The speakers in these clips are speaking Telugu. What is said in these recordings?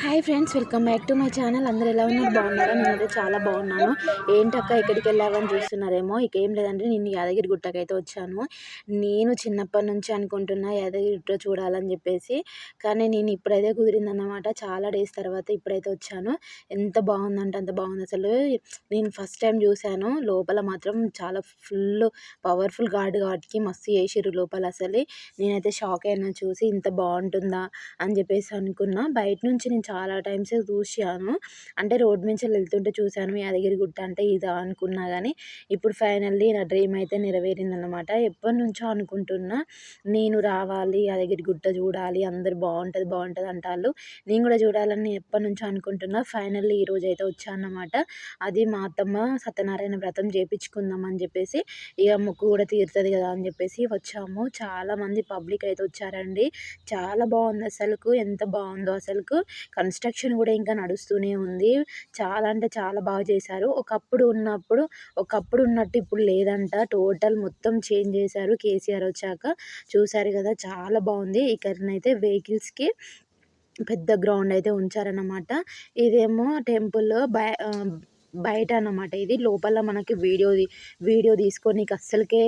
Hi friends, welcome back to my channel. అందరూ ఎలా ఉన్నారు? బాగున్నారా? నేనైతే చాలా బాగున్నాను. ఏంటక్క ఎక్కడికి వెళ్ళావని చూస్తున్నారేమో. ఇక ఏం లేదంటే నేను యాదగిరి గుట్టకైతే వచ్చాను. నేను చిన్నప్పటి నుంచి అనుకుంటున్నా యాదగిరి గుట్ట చూడాలని చెప్పేసి, కానీ నేను ఇప్పుడైతే కుదిరిందన్నమాట. చాలా డేస్ తర్వాత ఇప్పుడైతే వచ్చాను. ఎంత బాగుందంటే అంత బాగుంది అసలు. నేను ఫస్ట్ టైం చూశాను. లోపల మాత్రం చాలా ఫుల్ పవర్ఫుల్ గాడ్ కాబట్టి మస్తు చేసిర్రు లోపల. అసలు నేనైతే షాక్ అయినా చూసి, ఇంత బాగుంటుందా అని చెప్పేసి అనుకున్నా. బయట నుంచి నేను చాలా టైమ్స్ చూశాను. అంటే రోడ్ నుంచి వెళ్తుంటే చూశాను యాదగిరి గుట్ట అంటే ఇదా అనుకున్నా కానీ, ఇప్పుడు ఫైనల్లీ నా డ్రీమ్ అయితే నెరవేరిందనమాట. ఎప్పటినుంచో అనుకుంటున్నా, నేను రావాలి యాదగిరి గుట్ట చూడాలి, అందరు బాగుంటుంది బాగుంటుంది అంటారు. నేను కూడా చూడాలని ఎప్పటినుంచో అనుకుంటున్నా. ఫైనల్లీ ఈరోజు అయితే వచ్చానమాట. అది మా అత్తమ్మ సత్యనారాయణ వ్రతం చేపించుకుందాం అని చెప్పేసి, ఇక మొక్కు కూడా తీరుతుంది కదా అని చెప్పేసి వచ్చాము. చాలామంది పబ్లిక్ అయితే వచ్చారండి. చాలా బాగుంది అసలుకు. ఎంత బాగుందో అసలుకు. కన్స్ట్రక్షన్ కూడా ఇంకా నడుస్తూనే ఉంది. చాలా అంటే చాలా బాగా చేశారు. ఒకప్పుడు ఉన్నట్టు ఇప్పుడు లేదంట. టోటల్ మొత్తం చేంజ్ చేశారు కేసీఆర్ వచ్చాక. చూశారు కదా, చాలా బాగుంది. ఇక్కడనైతే వెహికల్స్కి పెద్ద గ్రౌండ్ అయితే ఉంచారన్నమాట. ఇదేమో టెంపుల్ బయట అన్నమాట. ఇది లోపల మనకి వీడియో తీసుకోనికి అస్సలకే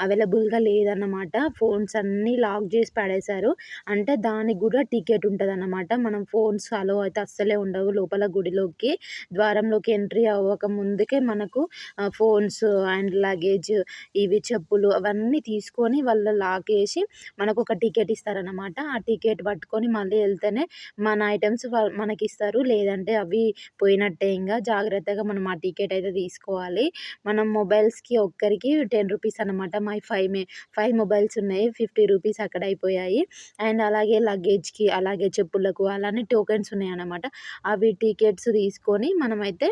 అవైలబుల్గా లేదన్నమాట. ఫోన్స్ అన్నీ లాక్ చేసి పడేశారు. అంటే దానికి కూడా టికెట్ ఉంటుంది అన్నమాట. మనం ఫోన్స్ అలో అయితే అస్సలే ఉండవు లోపల. గుడిలోకి ద్వారంలోకి ఎంట్రీ అవ్వక ముందుకే మనకు ఫోన్స్ అండ్ లగేజ్, ఇవి చెప్పులు అవన్నీ తీసుకొని వాళ్ళు లాక్ వేసి మనకు ఒక టికెట్ ఇస్తారన్నమాట. ఆ టికెట్ పట్టుకొని మళ్ళీ వెళ్తేనే మన ఐటమ్స్ మనకి ఇస్తారు. లేదంటే అవి పోయినట్టే. ఇంకా జాగ్రత్తగా మనం ఆ టికెట్ అయితే తీసుకోవాలి. మనం మొబైల్స్కి ఒక్కరికి 10 రూపీస్ అనమాట. మై 5 మొబైల్స్ ఉన్నాయి. 50 రూపీస్ అక్కడ అయిపోయాయి. అండ్ అలాగే లగేజ్కి, అలాగే చెప్పులకు అలానే టోకెన్స్ ఉన్నాయన్నమాట. అవి టికెట్స్ తీసుకొని మనమైతే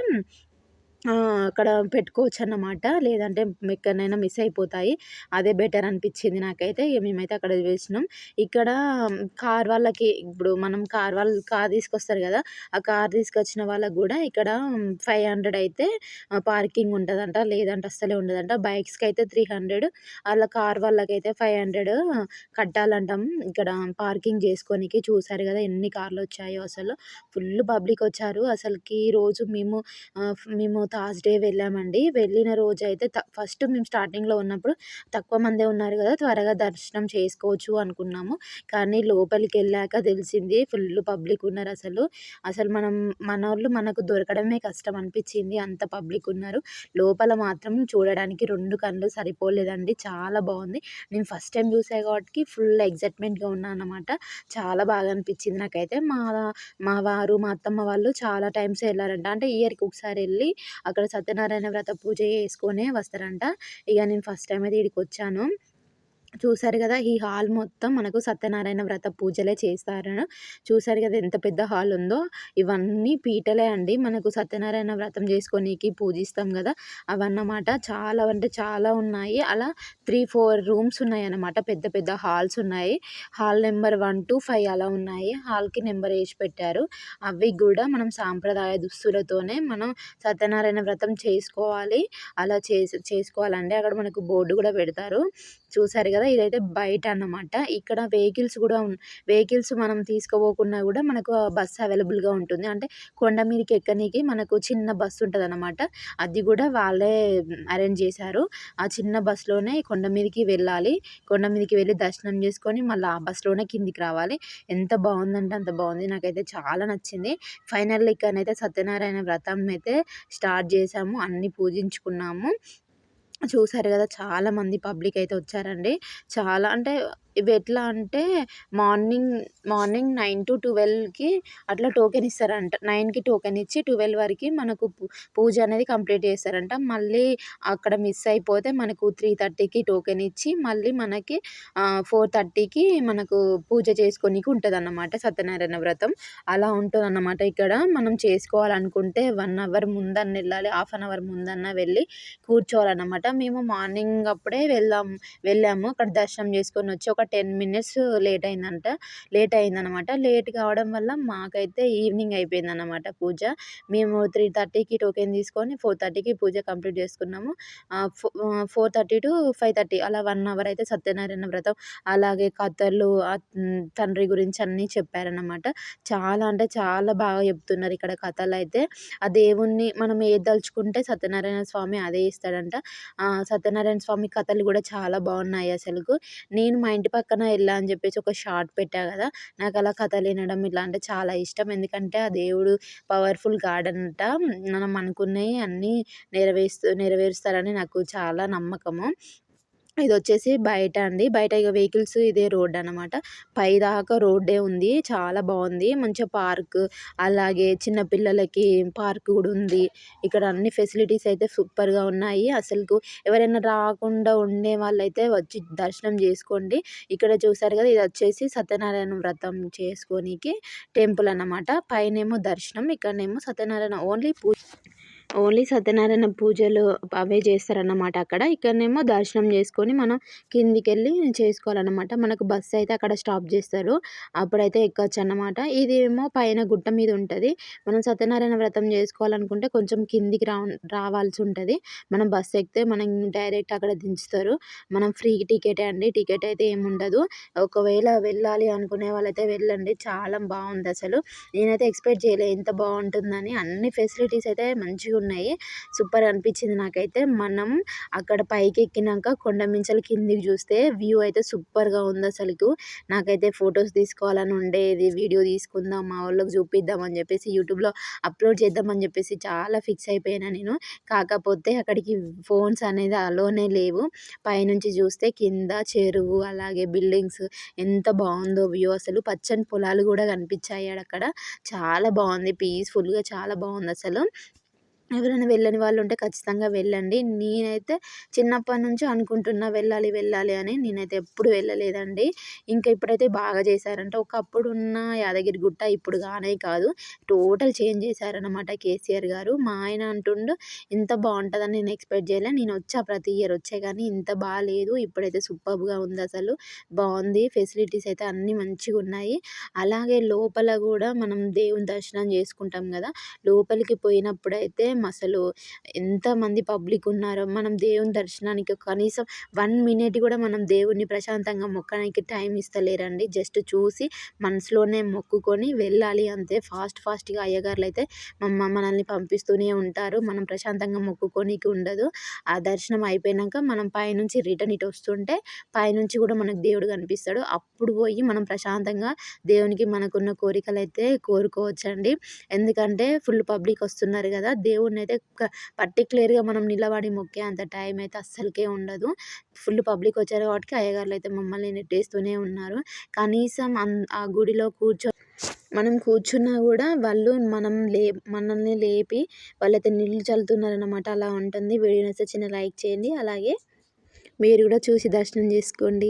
అక్కడ పెట్టుకోవచ్చన్నమాట. లేదంటే ఎక్కడనైనా మిస్ అయిపోతాయి. అదే బెటర్ అనిపించింది నాకైతే. ఇక మేమైతే అక్కడ వేసినాం. ఇక్కడ కార్ వాళ్ళకి, ఇప్పుడు మనం కార్ తీసుకొస్తారు కదా, ఆ కార్ తీసుకొచ్చిన వాళ్ళకి కూడా ఇక్కడ 500 అయితే పార్కింగ్ ఉంటుందంట. లేదంటే అస్సలే ఉండదంట. బైక్స్కి అయితే 300, అలా కార్ వాళ్ళకైతే 500 కట్టాలంటాం ఇక్కడ పార్కింగ్ చేసుకోనికి. చూసారు కదా ఎన్ని కార్లు వచ్చాయో అసలు. ఫుల్ పబ్లిక్ వచ్చారు అసలుకి. ఈరోజు మేము థర్స్‌డే వెళ్ళామండి. వెళ్ళిన రోజైతే ఫస్ట్ మేము స్టార్టింగ్‌లో ఉన్నప్పుడు తక్కువ మందే ఉన్నారు కదా, త్వరగా దర్శనం చేసుకోవచ్చు అనుకున్నాము. కానీ లోపలికెళ్ళాక తెలిసింది ఫుల్ పబ్లిక్ ఉన్నారసలు. అసలు మనోళ్ళు మనకు దొరకడమే కష్టం అనిపించింది. అంత పబ్లిక్ ఉన్నారు. లోపల మాత్రం చూడడానికి 2 కళ్ళు సరిపోలేదండి. చాలా బాగుంది. నేను ఫస్ట్ టైం చూసా కాబట్టి ఫుల్ ఎక్సైట్‌మెంట్‌గా ఉన్నా అన్నమాట. చాలా బాగా అనిపించింది నాకైతే. మా వారు, మా అత్తమ్మ వాళ్ళు చాలా టైమ్స్ ఎళ్లారంట. అంటే ఇయర్‌కి ఒకసారి ఎళ్లి అక్కడ సత్యనారాయణ వ్రత పూజ చేసుకొనే వస్తారంట. ఇక నేను ఫస్ట్ టైం అయితే ఈడికొచ్చాను. చూసారు కదా, ఈ హాల్ మొత్తం మనకు సత్యనారాయణ వ్రత పూజలే చేస్తారు. చూసారు కదా ఎంత పెద్ద హాల్ ఉందో. ఇవన్నీ పీటలే అండి. మనకు సత్యనారాయణ వ్రతం చేసుకోనీకి పూజిస్తాం కదా, అవన్నమాట. చాలా అంటే చాలా ఉన్నాయి. అలా 3, 4 రూమ్స్ ఉన్నాయన్నమాట. పెద్ద పెద్ద హాల్స్ ఉన్నాయి. హాల్ నెంబర్ 1-5 అలా ఉన్నాయి. హాల్‌కి నెంబర్ ఏసి పెట్టారు. అవి కూడా మనం సాంప్రదాయ దుస్తులతోనే మనం సత్యనారాయణ వ్రతం చేసుకోవాలి. అలా చేసుకోవాలండి. అక్కడ మనకు బోర్డు కూడా పెడతారు. చూసారు కదా, ఇదైతే బయట అన్నమాట. ఇక్కడ వెహికల్స్ మనం తీసుకుపోకున్నా కూడా మనకు బస్సు అవైలబుల్గా ఉంటుంది. అంటే కొండ మీదకి ఎక్కనీకి మనకు చిన్న బస్సు ఉంటుందన్నమాట. అది కూడా వాళ్ళే అరేంజ్ చేశారు. ఆ చిన్న బస్సులోనే కొండ మీదకి వెళ్ళాలి. కొండ మీదకి వెళ్ళి దర్శనం చేసుకొని మళ్ళీ ఆ బస్సులోనే కిందికి రావాలి. ఎంత బాగుందంటే అంత బాగుంది. నాకైతే చాలా నచ్చింది. ఫైనల్లీ ఇక్కడనైతే సత్యనారాయణ వ్రతం అయితే స్టార్ట్ చేశాము. అన్నీ పూజించుకున్నాము. చూసారు కదా, చాలామంది పబ్లిక్ అయితే వచ్చారండి. చాలా అంటే ఇవి ఎట్లా అంటే మార్నింగ్ 9-12కి అట్లా టోకెన్ ఇస్తారంట. 9కి టోకెన్ ఇచ్చి 12 వరకి మనకు పూజ అనేది కంప్లీట్ చేస్తారంట. మళ్ళీ అక్కడ మిస్ అయిపోతే మనకు 3:30కి టోకెన్ ఇచ్చి మళ్ళీ మనకి 4:30కి మనకు పూజ చేసుకోనీకి ఉంటదన్నమాట సత్యనారాయణ వ్రతం. అలా ఉంటదన్నమాట ఇక్కడ. మనం చేసుకోవాలనుకుంటే 1 అవర్ ముందన్న వెళ్ళాలి. హాఫ్ అన్ అవర్ ముందన్న వెళ్ళి కూర్చోవాలన్నమాట. మేము మార్నింగ్ అప్పుడే వెళ్ళాము. అక్కడ దర్శనం చేసుకొని వచ్చి ఒక ఒక 10 మినిట్స్ లేట్ అయిందనమాట. లేట్ కావడం వల్ల మాకైతే ఈవినింగ్ అయిపోయిందనమాట పూజ. మేము 3:30కి టోకెన్ తీసుకొని 4:30కి పూజ కంప్లీట్ చేసుకున్నాము. 4:30-5:30 అలా 1 అవర్ అయితే సత్యనారాయణ వ్రతం, అలాగే కథలు, తండ్రి గురించి అన్నీ చెప్పారనమాట. చాలా అంటే చాలా బాగా చెప్తున్నారు ఇక్కడ కథలైతే. ఆ దేవుణ్ణి మనం ఏది దలుచుకుంటే సత్యనారాయణ స్వామి అదే ఇస్తాడంట. సత్యనారాయణ స్వామి కథలు కూడా చాలా బాగున్నాయి అసలుకు. నేను మా ఇంటి పక్కన ఎల్లా అని చెప్పేసి ఒక షార్ట్ పెట్టా కదా, నాకు అలా కథలు వినడం ఇలా అంటే చాలా ఇష్టం. ఎందుకంటే ఆ దేవుడు పవర్ఫుల్ గాడ్ అంట. మనం అనుకున్నవి అన్నీ నెరవేరుస్తారని నాకు చాలా నమ్మకము. ఇదొచ్చేసి బయట అండి. బయట ఇగ వెహికల్స్, ఇదే రోడ్డనమాట. పైదాకా రోడ్డే ఉంది. చాలా బావుంది. మంచిగా పార్క్, అలాగే చిన్న పిల్లలకి పార్క్ గూడా ఉంది. ఇక్కడ అన్ని ఫెసిలిటీస్ అయితే సూపర్‌గా ఉన్నాయి. అసలుకు ఎవరైనా రాకుండా ఉండే వాళ్ళైతే వచ్చి దర్శనం జేసుకోండి. ఇక్కడ చూసారు గదా! ఇదొచ్చేసి సత్యనారాయణ వ్రతం చేసుకోనీకి టెంపుల్ అన్నమాట. పైనేమో దర్శనం, ఇక్కడనేమో సత్యనారాయణ ఓన్లీ సత్యనారాయణ పూజలు అవే చేస్తారన్నమాట అక్కడ. ఇక్కడనేమో దర్శనం చేసుకొని మనం కిందికెళ్ళి చేసుకోవాలన్నమాట. మనకు బస్సు అయితే అక్కడ స్టాప్ చేస్తారు. అప్పుడైతే ఎక్కొచ్చన్నమాట. ఇదేమో పైన గుట్ట మీద ఉంటది. మనం సత్యనారాయణ వ్రతం చేసుకోవాలనుకుంటే కొంచెం కిందికి రావాల్సి ఉంటది. మనం బస్సు ఎక్కితే మనం డైరెక్ట్ అక్కడ దించుతారు. మనం ఫ్రీ టికెటే అండి. టికెట్ అయితే ఏముండదు. ఒకవేళ వెళ్ళాలి అనుకునే వాళ్ళైతే వెళ్ళండి. చాలా బావుందసలు. నేనైతే ఎక్స్‌పెక్ట్ చేయలే ఇంత బావుంటుందని. అన్ని ఫెసిలిటీస్ అయితే మంచిగున్నాయి. సూపర్ అనిపించింది నాకైతే. మనం అక్కడ పైకెక్కినంక కొండ మించెలి కిందికి చూస్తే వ్యూ అయితే సూపర్‌గా ఉందసలుకు. నాకైతే ఫోటోస్ తీసుకోవాలని ఉండేది. వీడియో తీసుకుందాం, మా వోళ్ళకి చూపిద్దాం అని చెప్పేసి యూట్యూబ్‌లో అప్‌లోడ్ చేద్దామని చెప్పేసి చాలా ఫిక్స్ అయిపోయినా నేను. కాకపోతే అక్కడికి ఫోన్స్ అనేది అలోనే లేవు. పైనుంచి చూస్తే కింద చెరువు, అలాగే బిల్డింగ్స్, ఎంత బావుందో వ్యూ అసలు. పచ్చని పొలాలు కూడా కనిపించాయి అక్కడ. చాలా బావుంది. పీస్‌ఫుల్‌గా చాలా బావుందసలు. ఎవరైనా వెళ్ళని వాళ్ళుంటే ఖచ్చితంగా వెళ్ళండి. నేనైతే చిన్నప్పటి నుంచి అనుకుంటున్నా వెళ్ళాలి, వెళ్ళాలి అని. నేనైతే ఎప్పుడు వెళ్ళలేదండి. ఇంకా ఇప్పుడైతే బాగా చేశారంట. ఒకప్పుడున్న యాదగిరిగుట్ట ఇప్పుడు కానే కాదు. టోటల్ చేంజ్ చేశారనమాట కేసీఆర్ గారు. మా ఆయన అంటుండు, "ఇంత బావుంటదని నేను ఎక్స్‌పెక్ట్ చేయలే. నేనొచ్చా ప్రతి ఇయర్ వచ్చా కానీ ఇంత బాలేదు. ఇప్పుడైతే సూపర్బ్‌గా ఉందసలు. బావుంది. ఫెసిలిటీస్ అయితే అన్నీ మంచిగున్నాయి." అలాగే లోపల గూడా మనం దేవుని దర్శనం చేసుకుంటాం గదా! లోపలికి పోయినప్పుడైతే అసలు ఎంతమంది పబ్లిక్ ఉన్నారో. మనం దేవుని దర్శనానికి కనీసం 1 మినిట్ కూడా మనం దేవుడిని ప్రశాంతంగా మొక్కడానికి టైం ఇస్తలేరండి. జస్ట్ చూసి మనసులోనే మొక్కుకొని వెళ్ళాలి అంతే. ఫాస్ట్‌గా అయ్యగార్లయితే మనల్ని పంపిస్తూనే ఉంటారు. మనం ప్రశాంతంగా మొక్కుకోనీకి ఉండదు. ఆ దర్శనం అయిపోయినంక మనం పైనుంచి రిటర్న్ ఇటు వస్తుంటే పైనుంచి కూడా మనకు దేవుడు కనిపిస్తాడు. అప్పుడు పోయి మనం ప్రశాంతంగా దేవునికి మనకున్న కోరికలైతే కోరుకోవచ్చండి. ఎందుకంటే ఫుల్ పబ్లిక్ వస్తున్నారు కదా! దేవుడినైతే పర్టిక్యులర్‌గా మనం నిలబడి మొక్కే అంత టైం అయితే అస్సలకే ఉండదు. ఫుల్ పబ్లిక్ వచ్చారు కాబట్టికి అయ్యగార్లయితే మమ్మల్ని నెట్టేస్తూనే ఉన్నారు. కనీసం ఆ గుడిలో మనం కూర్చున్నా గూడా వాళ్ళు మనల్ని లేపి వాళ్ళైతే నీళ్ళు చల్లుతున్నారనమాట. అలా ఉంటుంది. వీడియో నచ్చితే చిన్న లైక్ చేయండి. అలాగే మీరు గూడా చూసి దర్శనం చేసుకోండి.